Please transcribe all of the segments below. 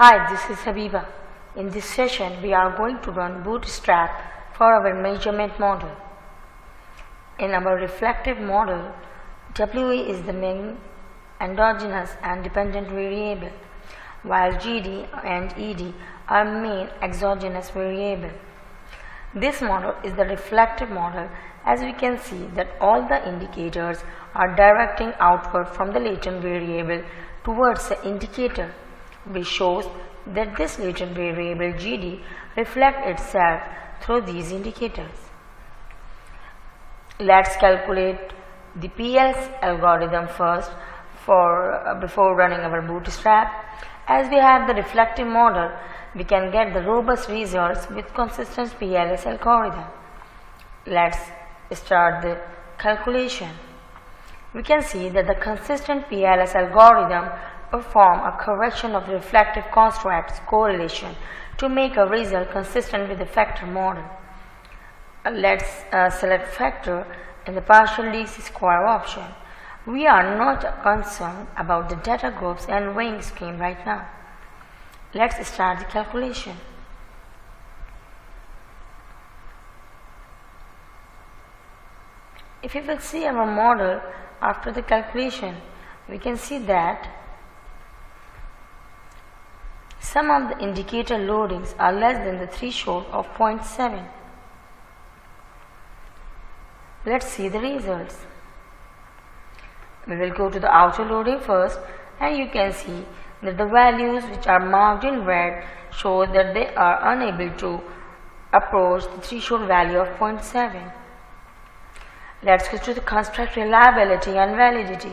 Hi, this is Habiba. In this session, we are going to run Bootstrap for our measurement model. In our reflective model, WE is the main endogenous and dependent variable, while GD and ED are main exogenous variable. This model is the reflective model, as we can see that all the indicators are directing outward from the latent variable towards the indicator, which shows that this latent variable GD reflects itself through these indicators. Let's calculate the PLS algorithm first before running our bootstrap. As we have the reflective model, we can get the robust results with consistent PLS algorithm. Let's start the calculation. We can see that the consistent PLS algorithm perform a correction of the reflective construct's correlation to make a result consistent with the factor model. Let's select factor in the partial least square option. We are not concerned about the data groups and weighing scheme right now. Let's start the calculation. If you will see our model after the calculation, we can see that some of the indicator loadings are less than the threshold of 0.7. Let's see the results. We will go to the outer loading first, and you can see that the values which are marked in red show that they are unable to approach the threshold value of 0.7. Let's go to the construct reliability and validity.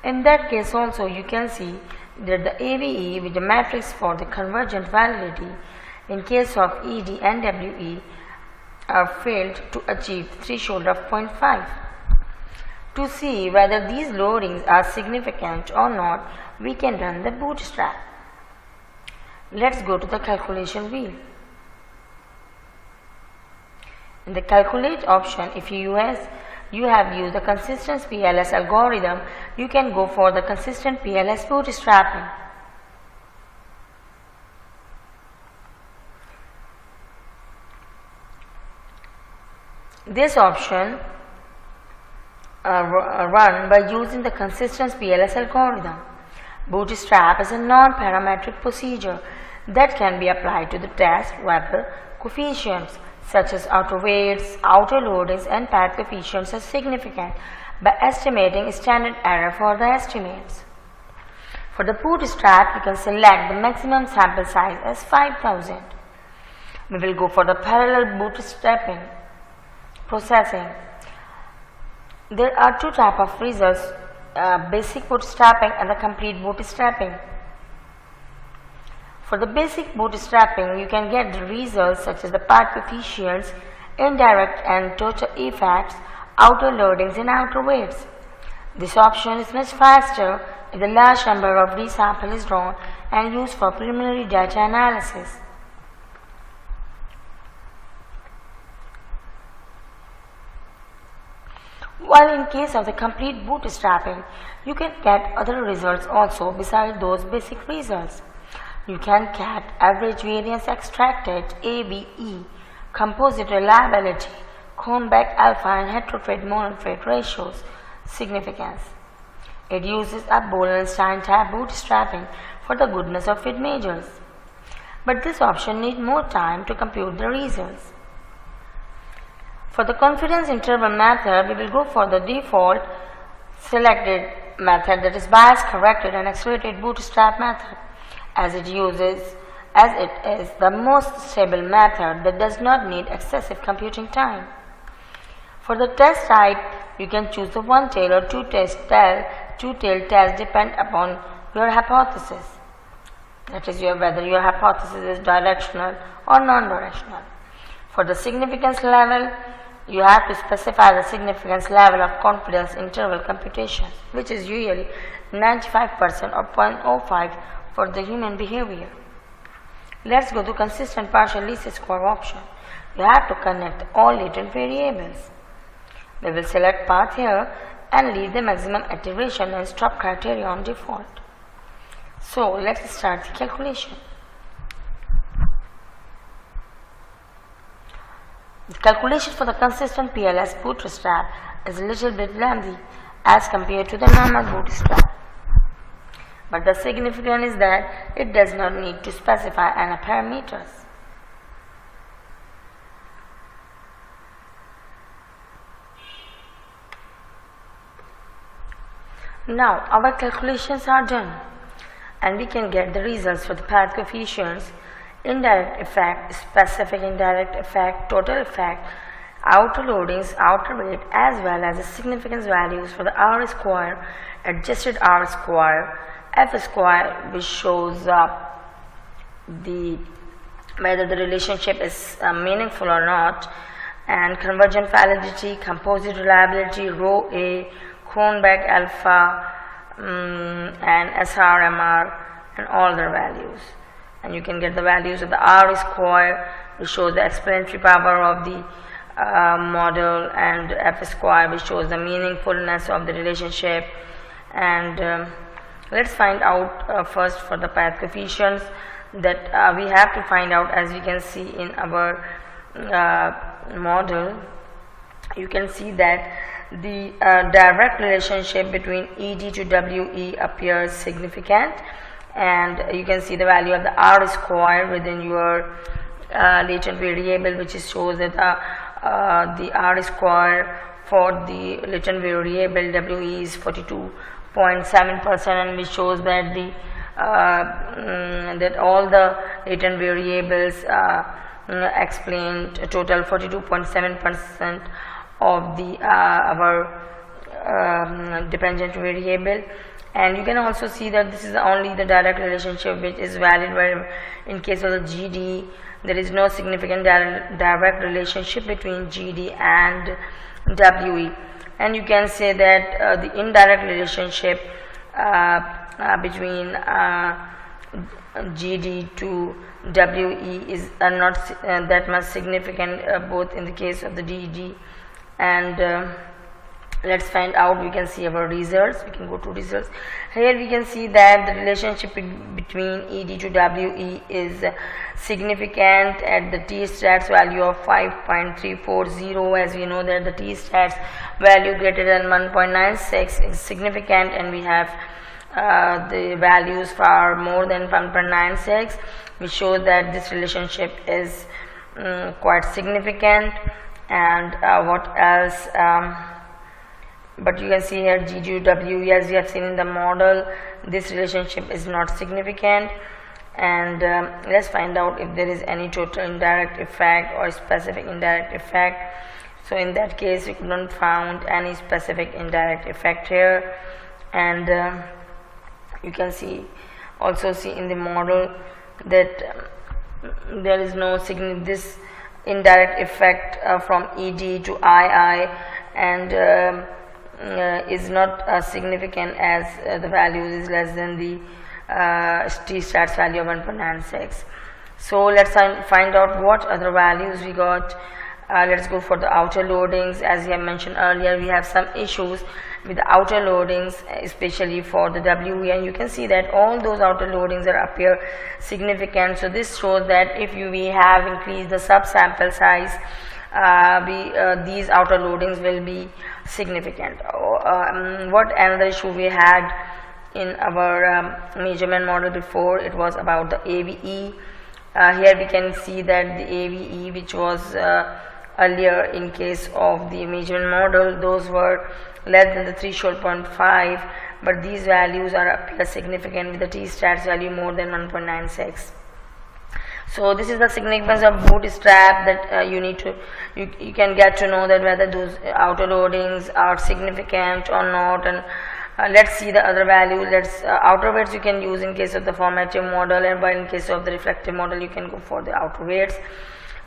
In that case also you can see that the AVE with the matrix for the convergent validity in case of ED and WE are failed to achieve the threshold of 0.5. To see whether these loadings are significant or not, we can run the bootstrap. Let's go to the calculation wheel. In the calculate option, if you have used the consistent PLS algorithm, you can go for the consistent PLS bootstrapping. This option run by using the consistent PLS algorithm. Bootstrap is a non-parametric procedure that can be applied to the test whether coefficients such as outer weights, outer loadings and pad coefficients are significant by estimating standard error for the estimates. For the bootstrap, you can select the maximum sample size as 5000. We will go for the parallel bootstrapping processing. There are two types of results, basic bootstrapping and the complete bootstrapping. For the basic bootstrapping, you can get the results such as the pad coefficients, indirect and total effects, outer loadings and outer weights. This option is much faster if the large number of resample is drawn and used for preliminary data analysis. While in case of the complete bootstrapping, you can get other results also besides those basic results. You can get average variance extracted, AVE, composite reliability, Kronberg alpha and heterotrait monotrait ratios, significance. It uses a Bollenstein type bootstrapping for the goodness of its measures. But this option needs more time to compute the results. For the confidence interval method, we will go for the default selected method, that is bias corrected and accelerated bootstrap method, as it is the most stable method that does not need excessive computing time. For the test type, you can choose the one tail or two tail test depend upon your hypothesis. That is whether your hypothesis is directional or non-directional. For the significance level, you have to specify the significance level of confidence interval computation, which is usually 95% or 0.05 for the human behavior. Let's go to consistent partial least square option. You have to connect all latent variables. We will select path here and leave the maximum iteration and stop criteria on default. So let's start the calculation. The calculation for the consistent PLS bootstrap is a little bit lengthy as compared to the normal bootstrap. But the significance is that it does not need to specify any parameters. Now our calculations are done and we can get the results for the path coefficients, indirect effect, specific indirect effect, total effect, outer loadings, outer weight, as well as the significance values for the R square, adjusted R square, F square, which shows whether the relationship is meaningful or not, and convergent validity, composite reliability, rho A, Kronberg alpha, and SRMR, and all their values. And you can get the values of the R square, which shows the explanatory power of the model, and F square, which shows the meaningfulness of the relationship. And let's find out first for the path coefficients that we have to find out. As we can see in our model, you can see that the direct relationship between ED to WE appears significant, and you can see the value of the R square within your latent variable, which shows that the R square for the latent variable WE is 42.7%, and which shows that the that all the latent variables explained a total 42.7% of the our dependent variable. And you can also see that this is only the direct relationship which is valid, where in case of the GD there is no significant direct relationship between GD and WE. And you can say that the indirect relationship between GD to WE is not that much significant, both in the case of the DD. And let's find out. We can see our results. We can go to results. Here we can see that the relationship between ED to WE is significant at the T-stats value of 5.340. as we know that the T-stats value greater than 1.96 is significant, and we have the values for more than 1.96, which shows that this relationship is quite significant. And what else? But you can see here GD to WE, as we have seen in the model, this relationship is not significant. And let's find out if there is any total indirect effect or specific indirect effect. So in that case, we couldn't found any specific indirect effect here. And you can also see in the model that there is no this indirect effect from ED to II, and is not significant, as the value is less than the T-stats value of 1.96. So let's find out what other values we got. Let's go for the outer loadings. As we have mentioned earlier, we have some issues with the outer loadings, especially for the WE, and you can see that all those outer loadings appear significant. So this shows that if we have increased the subsample size, these outer loadings will be significant. What another issue we had in our measurement model before, it was about the AVE. Here we can see that the AVE, which was earlier in case of the measurement model, those were less than the threshold 0.5, but these values appear significant with the T-stats value more than 1.96. So this is the significance of bootstrap, that you can get to know that whether those outer loadings are significant or not. And let's see the other values. Outer weights you can use in case of the formative model, and but in case of the reflective model you can go for the outer weights.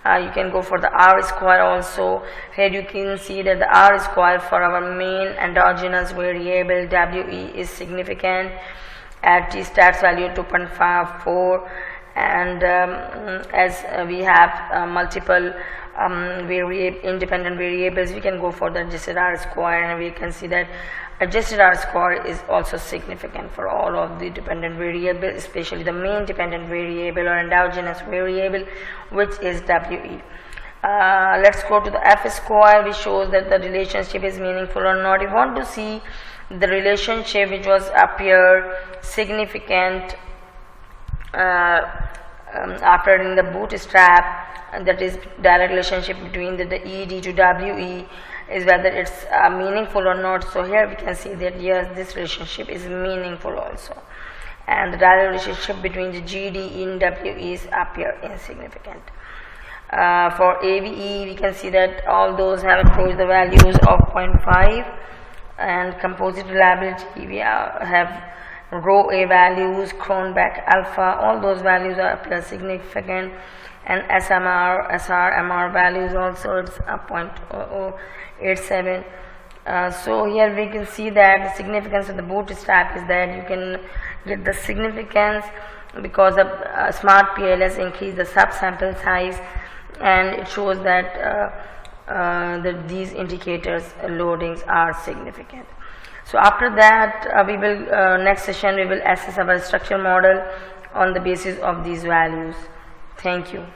You can go for the R square also. Here you can see that the R square for our main endogenous variable WE is significant at T-stats value 2.54. And as we have multiple independent variables, we can go for the adjusted R square, and we can see that adjusted R score is also significant for all of the dependent variables, especially the main dependent variable or endogenous variable, which is WE. Let's go to the F score, which shows that the relationship is meaningful or not. You want to see the relationship which was appear significant after in the bootstrap, and that is direct relationship between the ED to WE, is whether it's meaningful or not. So here we can see that yes, this relationship is meaningful also, and the direct relationship between the GD and WEs appear insignificant. For AVE, we can see that all those have approached the values of 0.5, and composite reliability, we have rho A values, Cronbach alpha, all those values appear significant, and SRMR values also, it's a 0.0087. So here we can see that the significance of the bootstrap is that you can get the significance because of SMART PLS increase the subsample size, and it shows that these indicators loadings are significant. So after that we will next session we will assess our structure model on the basis of these values. Thank you.